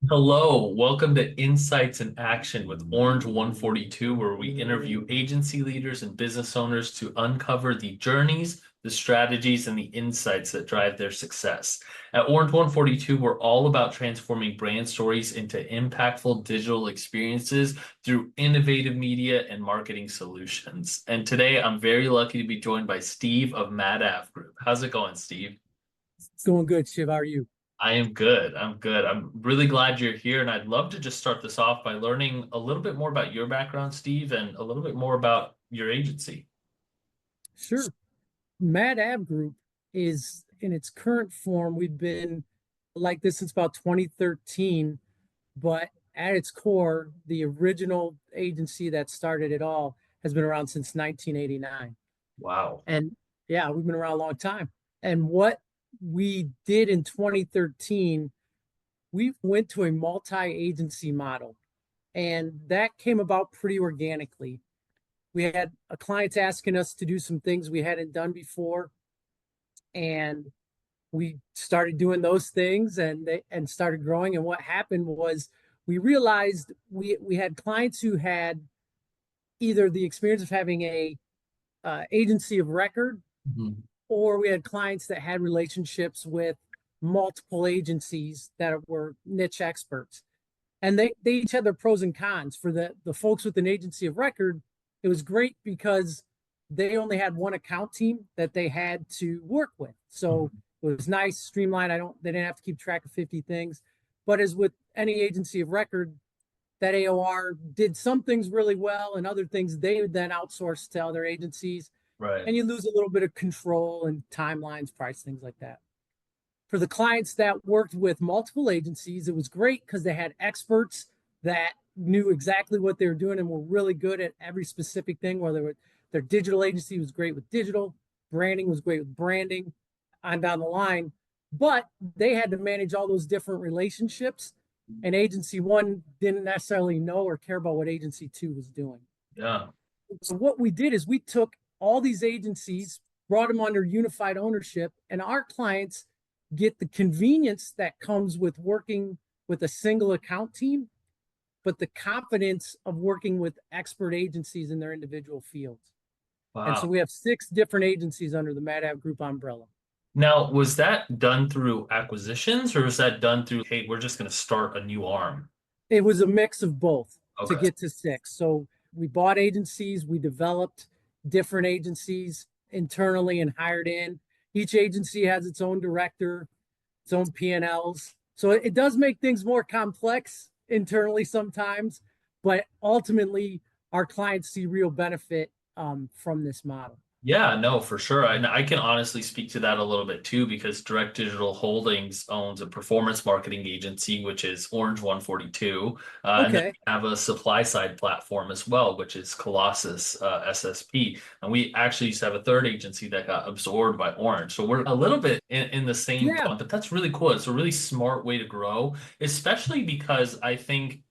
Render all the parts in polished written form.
Hello, welcome to Insights in Action with Orange 142, where we interview agency leaders and business owners to uncover the journeys, the strategies, and the insights that drive their success. At Orange 142, we're all about transforming brand stories into impactful digital experiences through innovative media and marketing solutions. And today, I'm very lucky to be joined by Steve of MadAveGroup. How's it going, Steve? It's going good, Shiv. How are you? I am good. I'm good. I'm really glad you're here. And I'd love to just start this off by learning a little bit more about your background, Steve, and a little bit more about your agency. Sure. MadAveGroup is in its current form. We've been like this since about 2013, but at its core, the original agency that started it all has been around since 1989. Wow. And yeah, we've been around a long time. And what we did in 2013, we went to a multi-agency model, and that came about pretty organically. We had a clients asking us to do some things we hadn't done before, and we started doing those things and started growing. And what happened was we realized we had clients who had either the experience of having a agency of record, Mhm. or we had clients that had relationships with multiple agencies that were niche experts, and they each had their pros and cons. For the folks with an agency of record, it was great because they only had one account team that they had to work with, so Mhm. it was nice, streamlined. They didn't have to keep track of 50 things. But as with any agency of record, that AOR did some things really well, and other things they would then outsource to other agencies, Right. and you lose a little bit of control and timelines, price, things like that. For the clients that worked with multiple agencies, it was great because they had experts that knew exactly what they were doing and were really good at every specific thing. Whether their digital agency was great with digital, branding was great with branding, on down the line. But they had to manage all those different relationships, and agency one didn't necessarily know or care about what agency two was doing. Yeah. So what we did is we took all these agencies, brought them under unified ownership, and our clients get the convenience that comes with working with a single account team, but the confidence of working with expert agencies in their individual fields. And so Wow. we have 6 different agencies under the MadAveGroup umbrella. Now, was that done through acquisitions or was that done through, hey, we're just going to start a new arm? It was a mix of both to Okay. get to 6. So we bought agencies, we developed different agencies internally and hired in. Each agency has its own director, its own P&Ls. So it does make things more complex internally sometimes, but ultimately our clients see real benefit from this model. Yeah, no, for sure. And I can honestly speak to that a little bit too, because Direct Digital Holdings owns a performance marketing agency, which is Orange 142. And then Okay. we have a supply side platform as well, which is Colossus SSP. And we actually used to have a third agency that got absorbed by Orange. So we're a little bit in the same Yeah. boat, but that's really cool. It's a really smart way to grow, especially because I think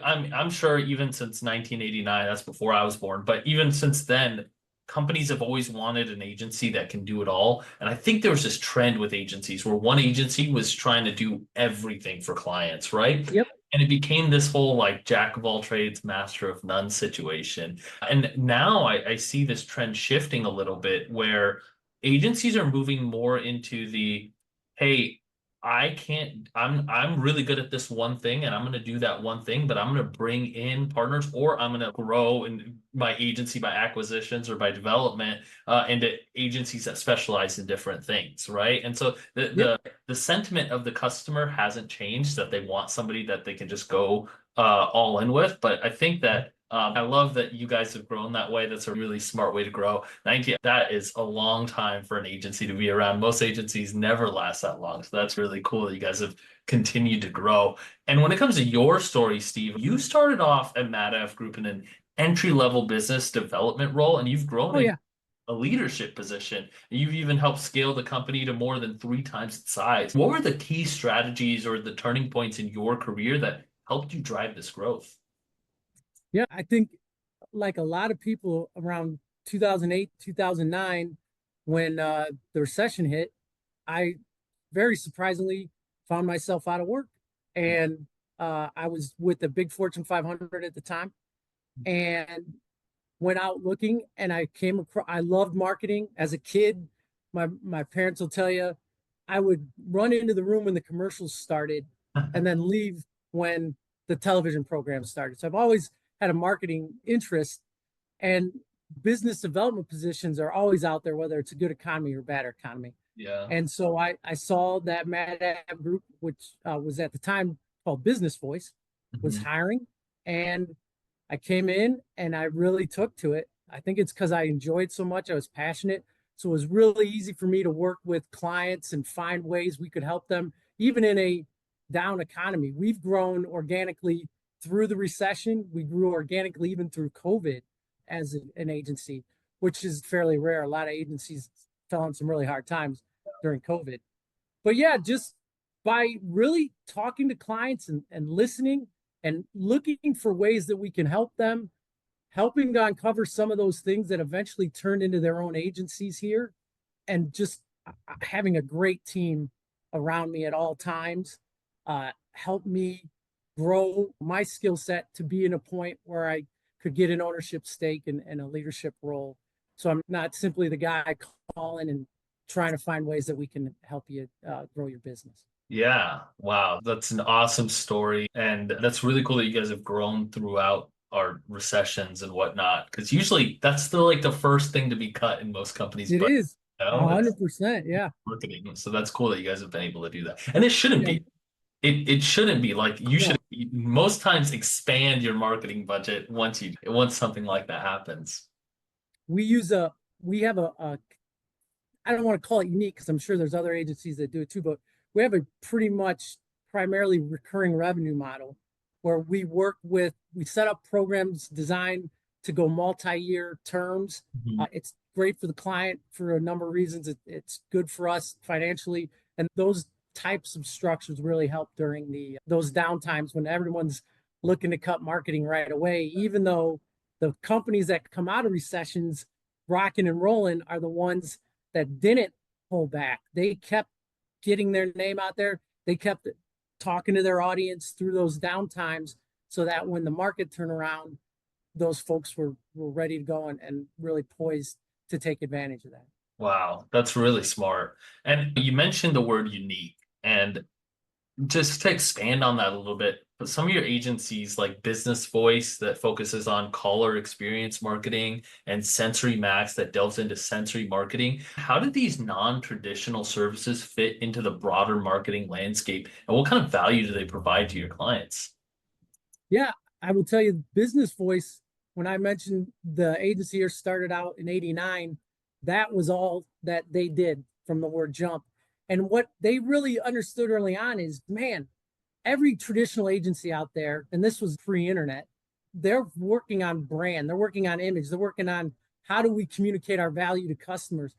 I'm sure even since 1989, that's before I was born, but even since then, companies have always wanted an agency that can do it all. And I think there was this trend with agencies where one agency was trying to do everything for clients, right? Yep. And it became this whole like jack of all trades, master of none situation. And now I see this trend shifting a little bit where agencies are moving more into the, hey, I can't, I'm really good at this one thing and I'm going to do that one thing, but I'm going to bring in partners or I'm going to grow in my agency by acquisitions or by development into agencies that specialize in different things, right? And so the, Yep. the the sentiment of the customer hasn't changed that they want somebody that they can just go all in with. But I think that I love that you guys have grown that way. That's a really smart way to grow. 90, that is a long time for an agency to be around. Most agencies never last that long. So that's really cool that you guys have continued to grow. And when it comes to your story, Steve, you started off at MadAveGroup in an entry-level business development role, and you've grown Oh, in yeah. a leadership position. You've even helped scale the company to more than 3 times its size. What were the key strategies or the turning points in your career that helped you drive this growth? Yeah. I think, like a lot of people around 2008, 2009, when the recession hit, I very surprisingly found myself out of work. and I was with the big Fortune 500 at the time, and went out looking, and I came across. I loved marketing as a kid. My parents will tell you, I would run into the room when the commercials started, and then leave when the television program started. So I've always had a marketing interest, and business development positions are always out there, whether it's a good economy or bad economy. Yeah. And so I saw that MadAveGroup, which was at the time called Business Voice, was Mhm. hiring, and I came in and I really took to it. I think it's because I enjoyed so much. I was passionate. So it was really easy for me to work with clients and find ways we could help them, even in a down economy. We've grown organically through the recession. We grew organically even through COVID as an agency, which is fairly rare. A lot of agencies fell on some really hard times during COVID. But yeah, just by really talking to clients and listening and looking for ways that we can help them, helping to uncover some of those things that eventually turned into their own agencies here, and just having a great team around me at all times helped me grow my skill set to be in a point where I could get an ownership stake and a leadership role. So I'm not simply the guy calling and trying to find ways that we can help you grow your business. Yeah. Wow. That's an awesome story. And that's really cool that you guys have grown throughout our recessions and whatnot. Because usually that's still like the first thing to be cut in most companies, It but is no, it's 100%. Yeah. marketing. So that's cool that you guys have been able to do that. And it shouldn't Yeah. be. It shouldn't be like you should No, most times expand your marketing budget once something like that happens. we use a, we have a I don't want to call it unique because I'm sure there's other agencies that do it too, but we have a pretty much primarily recurring revenue model where we set up programs designed to go multi-year terms. Mhm. It's great for the client for a number of reasons. It's good for us financially. And those types of structures really help during those downtimes when everyone's looking to cut marketing right away, even though the companies that come out of recessions rocking and rolling are the ones that didn't pull back. They kept getting their name out there. They kept talking to their audience through those down times so that when the market turned around, those folks were ready to go and really poised to take advantage of that. Wow, that's really smart. And you mentioned the word unique. And just to expand on that a little bit, but some of your agencies like Business Voice that focuses on caller experience marketing and Sensory Max that delves into sensory marketing, how do these non-traditional services fit into the broader marketing landscape? And what kind of value do they provide to your clients? Yeah, I will tell you, Business Voice, when I mentioned the agency here started out in 89, that was all that they did from the word jump. And what they really understood early on is, man, every traditional agency out there, and this was pre-internet, they're working on brand, they're working on image, they're working on how do we communicate our value to customers.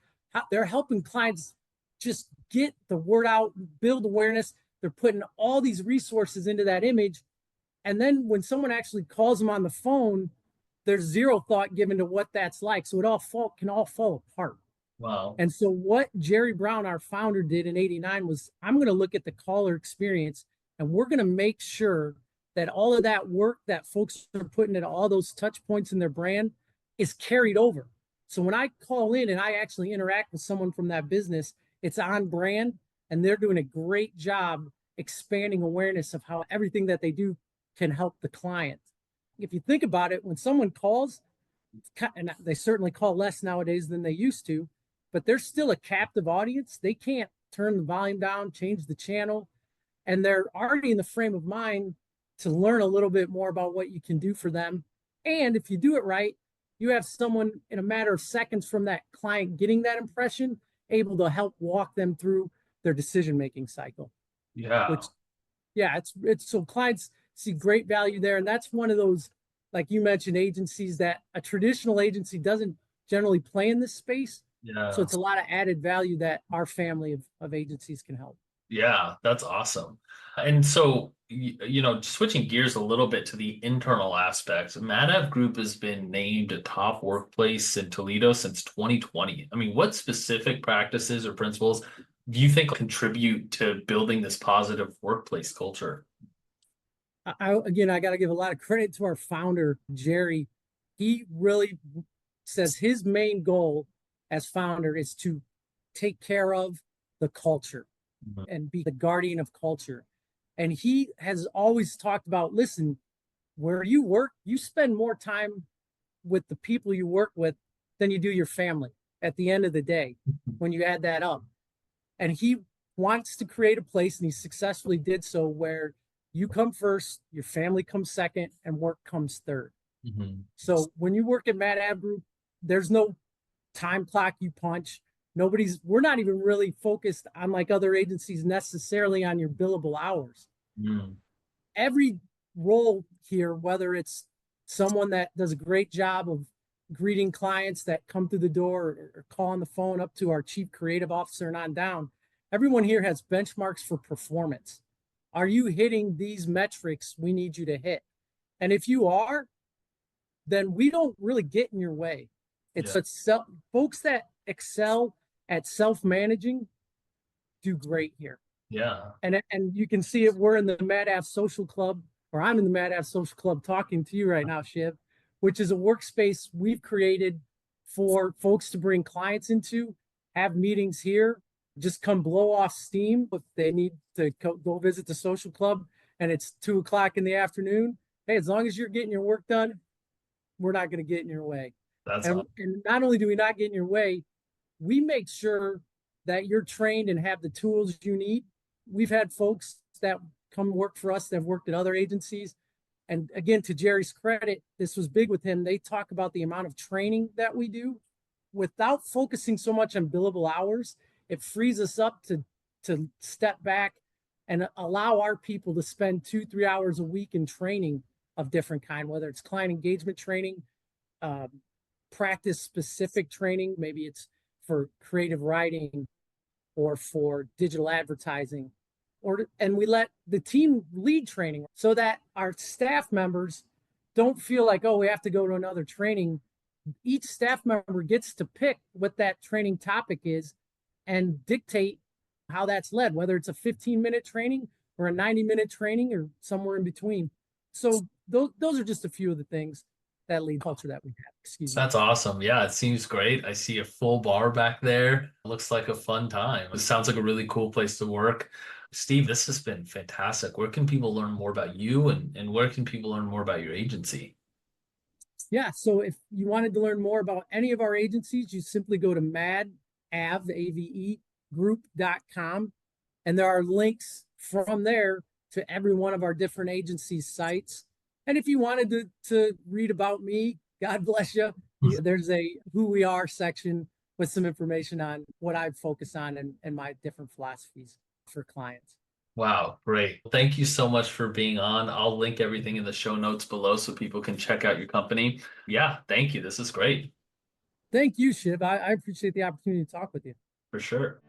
They're helping clients just get the word out, build awareness. They're putting all these resources into that image. And then when someone actually calls them on the phone, there's zero thought given to what that's like. So can all fall apart. Wow. And so what Jerry Brown, our founder, did in 89 was I'm going to look at the caller experience and we're going to make sure that all of that work that folks are putting at all those touch points in their brand is carried over. So when I call in and I actually interact with someone from that business, it's on brand and they're doing a great job expanding awareness of how everything that they do can help the client. If you think about it, when someone calls, and they certainly call less nowadays than they used to, but they're still a captive audience. They can't turn the volume down, change the channel, and they're already in the frame of mind to learn a little bit more about what you can do for them. And if you do it right, you have someone in a matter of seconds from that client getting that impression able to help walk them through their decision making cycle, Yeah. which yeah, it's so clients see great value there. And that's one of those, like you mentioned, agencies that a traditional agency doesn't generally play in this space. So Yeah. it's a lot of added value that our family of agencies can help. Yeah, that's awesome. And so, switching gears a little bit to the internal aspects, Madav Group has been named a top workplace in Toledo since 2020. I mean, what specific practices or principles do you think contribute to building this positive workplace culture? Again, I got to give a lot of credit to our founder, Jerry. He really says his main goal as founder is to take care of the culture Mhm. and be the guardian of culture. And he has always talked about, listen, where you work, you spend more time with the people you work with than you do your family at the end of the day when you add that up. And he wants to create a place, and he successfully did so, where you come first, your family comes second, and work comes third. Mhm. So when you work at MadAveGroup, there's no time clock you punch. We're not even really focused on like other agencies necessarily on your billable hours. Mhm. Every role here, whether it's someone that does a great job of greeting clients that come through the door or calling the phone up to our chief creative officer and on down, everyone here has benchmarks for performance. Are you hitting these metrics we need you to hit? And if you are, then we don't really get in your way. Yeah. Folks that excel at self-managing do great here. Yeah. And you can see it. We're in the MadAv Social Club, or I'm in the MadAv Social Club talking to you right now, Shiv, which is a workspace we've created for folks to bring clients into, have meetings here, just come blow off steam if they need to go visit the social club and it's 2 o'clock in the afternoon. Hey, as long as you're getting your work done, we're not going to get in your way. That's And not only do we not get in your way, we make sure that you're trained and have the tools you need. We've had folks that come work for us that have worked at other agencies. And again, to Jerry's credit, this was big with him. They talk about the amount of training that we do without focusing so much on billable hours. It frees us up to step back and allow our people to spend 2-3 hours a week in training of different kind, whether it's client engagement training, um, practice specific training, maybe it's for creative writing or for digital advertising, and we let the team lead training so that our staff members don't feel like, oh, we have to go to another training. Each staff member gets to pick what that training topic is and dictate how that's led, whether it's a 15-minute training or a 90-minute training or somewhere in between. So those are just a few of the things that lead culture that we have. Excuse me. That's awesome. Yeah, it seems great. I see a full bar back there. Looks like a fun time. It sounds like a really cool place to work. Steve, this has been fantastic. Where can people learn more about you and where can people learn more about your agency? Yeah. So if you wanted to learn more about any of our agencies, you simply go to MadAve, group.com. And there are links from there to every one of our different agencies' sites. And if you wanted to read about me, God bless you, there's a who we are section with some information on what I focus on and my different philosophies for clients. Wow, great. Thank you so much for being on. I'll link everything in the show notes below so people can check out your company. Yeah, thank you. This is great Thank you, Shiv. I appreciate the opportunity to talk with you. for sure.